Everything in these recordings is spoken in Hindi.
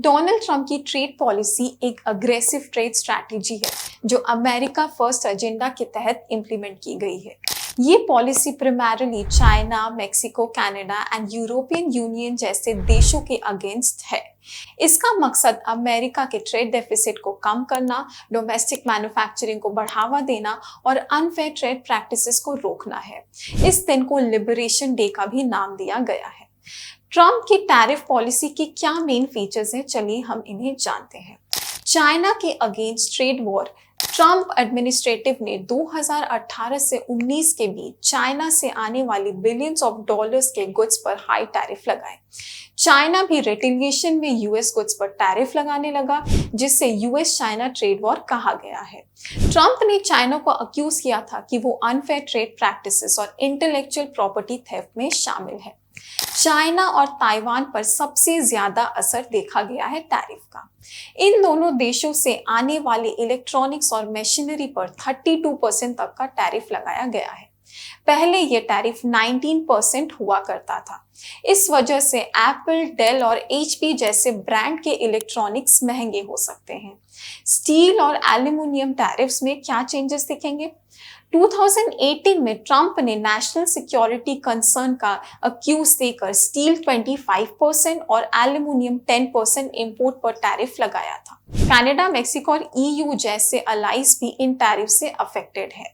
डोनाल्ड ट्रंप की ट्रेड पॉलिसी एक अग्रेसिव ट्रेड स्ट्रैटेजी है जो अमेरिका फर्स्ट एजेंडा के तहत इंप्लीमेंट की गई है। ये policy primarily China, Mexico, Canada and European union जैसे देशों के अगेंस्ट है। इसका मकसद अमेरिका के ट्रेड डेफिसिट को कम करना, डोमेस्टिक मैन्युफैक्चरिंग को बढ़ावा देना और अनफेयर ट्रेड प्रैक्टिसेस को रोकना है। इस दिन को लिबरेशन डे का भी नाम दिया गया है। ट्रंप की टैरिफ पॉलिसी के क्या मेन फीचर्स हैं, चलिए हम इन्हें जानते हैं। चाइना के against trade war. Trump administrative ने 2018 से 19 के बीच चाइना से आने वाली बिलियंस ऑफ डॉलर्स के गुड्स पर हाई टैरिफ लगाए। चाइना भी रिटेलिएशन में यूएस गुड्स पर टैरिफ लगाने लगा, जिससे यूएस चाइना ट्रेड वॉर कहा गया है। ट्रंप ने चाइना को अक्यूज किया था कि वो अनफेयर ट्रेड प्रैक्टिसेस और इंटेलेक्चुअल प्रॉपर्टी थेफ्ट में शामिल है। चाइना और ताइवान पर सबसे ज्यादा असर देखा गया है टैरिफ का। इन दोनों देशों से आने वाले इलेक्ट्रॉनिक्स और मशीनरी पर 32% तक का टैरिफ लगाया गया है। पहले यह टैरिफ 19% हुआ करता था। इस वजह से एप्पल, डेल और एचपी जैसे ब्रांड के इलेक्ट्रॉनिक्स महंगे हो सकते हैं। स्टील और एल्यूमिनियम टैरिफ्स में क्या चेंजेस दिखेंगे? 2018 में ट्रंप ने नेशनल सिक्योरिटी कंसर्न का अक्यूज देकर स्टील 25% और एल्यूमिनियम 10% इंपोर्ट पर टैरिफ लगाया था। कनाडा, मेक्सिको और ईयू जैसे अलाइज भी इन टैरिफ से अफेक्टेड है।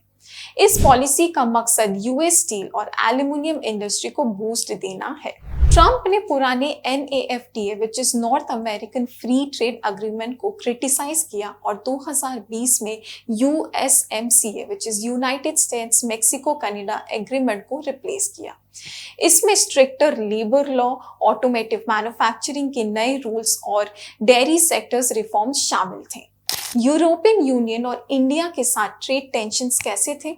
इस पॉलिसी का मकसद यूएस स्टील और एल्यूमिनियम इंडस्ट्री को बूस्ट देना है। ट्रंप ने पुराने NAFTA which is north American free trade agreement को क्रिटिसाइज किया और 2020 में USMCA which is United states Mexico Canada agreement को रिप्लेस किया। इसमें stricter labour law, automotive manufacturing के नए रूल्स और डेयरी सेक्टर्स रिफॉर्म्स शामिल थे। यूरोपियन यूनियन और इंडिया के साथ ट्रेड टेंशन्स कैसे थे?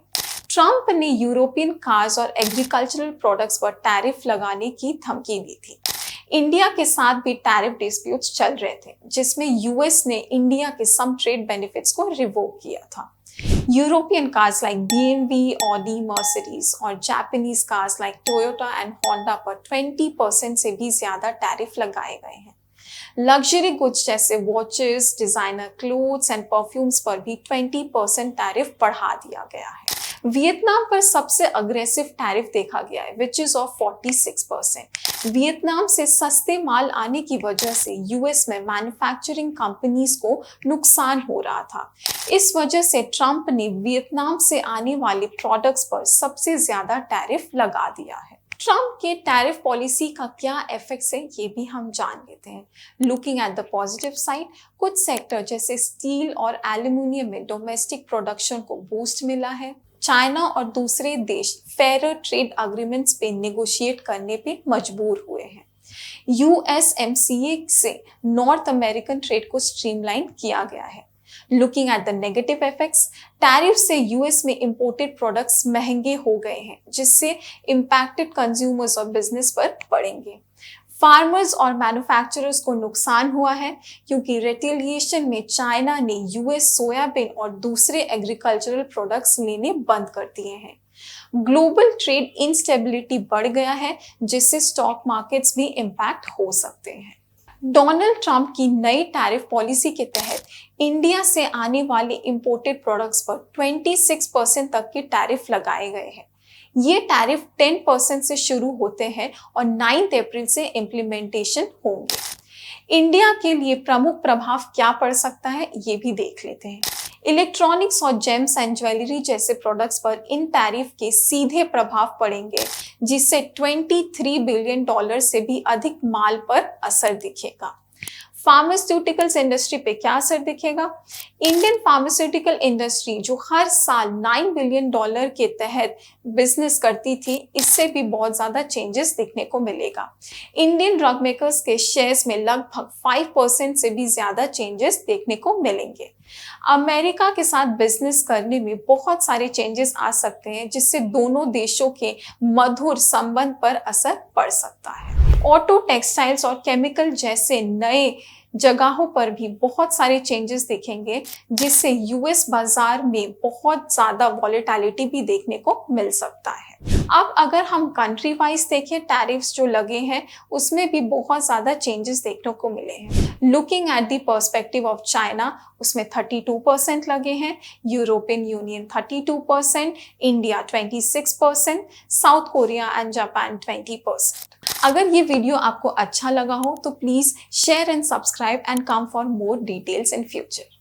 ट्रंप ने यूरोपियन कार्स और एग्रीकल्चरल प्रोडक्ट्स पर टैरिफ लगाने की धमकी दी थी। इंडिया के साथ भी टैरिफ डिस्प्यूट्स चल रहे थे, जिसमें यूएस ने इंडिया के सम ट्रेड बेनिफिट्स को रिवोक किया था। European cars like BMW, Audi, Mercedes और Japanese cars like Toyota and Honda पर 20% से भी ज्यादा टैरिफ लगाए गए हैं। लग्जरी गुड्स जैसे watches, designer clothes and perfumes पर भी 20% टैरिफ बढ़ा दिया गया है। वियतनाम पर सबसे अग्रेसिव टैरिफ देखा गया है विच इज ऑफ 46%। वियतनाम से सस्ते माल आने की वजह से यूएस में मैन्युफैक्चरिंग कंपनीज को नुकसान हो रहा था। इस वजह से ट्रंप ने वियतनाम से आने वाले प्रोडक्ट्स पर सबसे ज्यादा टैरिफ लगा दिया है। ट्रंप के टैरिफ पॉलिसी का क्या इफेक्ट्स है, ये भी हम जान लेते हैं। Looking at the positive side, कुछ सेक्टर जैसे स्टील और एल्यूमिनियम में डोमेस्टिक प्रोडक्शन को बूस्ट मिला है। चाइना और दूसरे देश फेयर ट्रेड अग्रीमेंट्स पे नेगोशिएट करने पे मजबूर हुए हैं। USMCA से नॉर्थ अमेरिकन ट्रेड को स्ट्रीमलाइन किया गया है। Looking at the negative effects, tariff से यूएस में इंपोर्टेड प्रोडक्ट्स महंगे हो गए हैं, जिससे इम्पैक्टेड कंज्यूमर्स और बिजनेस पर पड़ेंगे। फार्मर्स और मैन्युफैक्चरर्स को नुकसान हुआ है क्योंकि रिटेलिएशन में चाइना ने यूएस सोयाबीन और दूसरे एग्रीकल्चरल प्रोडक्ट्स लेने बंद कर दिए हैं। ग्लोबल ट्रेड इंस्टेबिलिटी बढ़ गया है, जिससे स्टॉक मार्केट्स भी इम्पैक्ट हो सकते हैं। डोनाल्ड ट्रंप की नई टैरिफ पॉलिसी के तहत इंडिया से आने वाले इंपोर्टेड प्रोडक्ट्स पर 26% तक के टैरिफ लगाए गए हैं। ये टैरिफ 10% से शुरू होते हैं और 9 अप्रैल से इम्प्लीमेंटेशन होंगे। इंडिया के लिए प्रमुख प्रभाव क्या पड़ सकता है, ये भी देख लेते हैं। इलेक्ट्रॉनिक्स और जेम्स एंड ज्वेलरी जैसे प्रोडक्ट्स पर इन टैरिफ के सीधे प्रभाव पड़ेंगे, जिससे $23 बिलियन से भी अधिक माल पर असर दिखेगा। फार्मास्यूटिकल्स इंडस्ट्री पे क्या असर दिखेगा? इंडियन फार्मास्यूटिकल इंडस्ट्री जो हर साल $9 बिलियन के तहत बिजनेस करती थी, इससे भी बहुत ज्यादा चेंजेस दिखने को मिलेगा। इंडियन ड्रग मेकर्स के शेयर्स में लगभग 5% से भी ज्यादा चेंजेस देखने को मिलेंगे। अमेरिका के साथ बिजनेस करने में बहुत सारे चेंजेस आ सकते हैं, जिससे दोनों देशों के मधुर संबंध पर असर पड़ सकता है। ऑटो, टेक्सटाइल्स और केमिकल जैसे नए जगहों पर भी बहुत सारे चेंजेस दिखेंगे, जिससे यूएस बाजार में बहुत ज्यादा वॉलेटिलिटी भी देखने को मिल सकता है। अब अगर हम कंट्री वाइज देखें, टैरिफ्स जो लगे हैं उसमें भी बहुत ज़्यादा चेंजेस देखने को मिले हैं। Looking at the perspective of China, उसमें 32% लगे हैं, European union 32%, India 26%, south Korea and Japan 20%। अगर ये वीडियो आपको अच्छा लगा हो तो please share and subscribe and come for more details in future.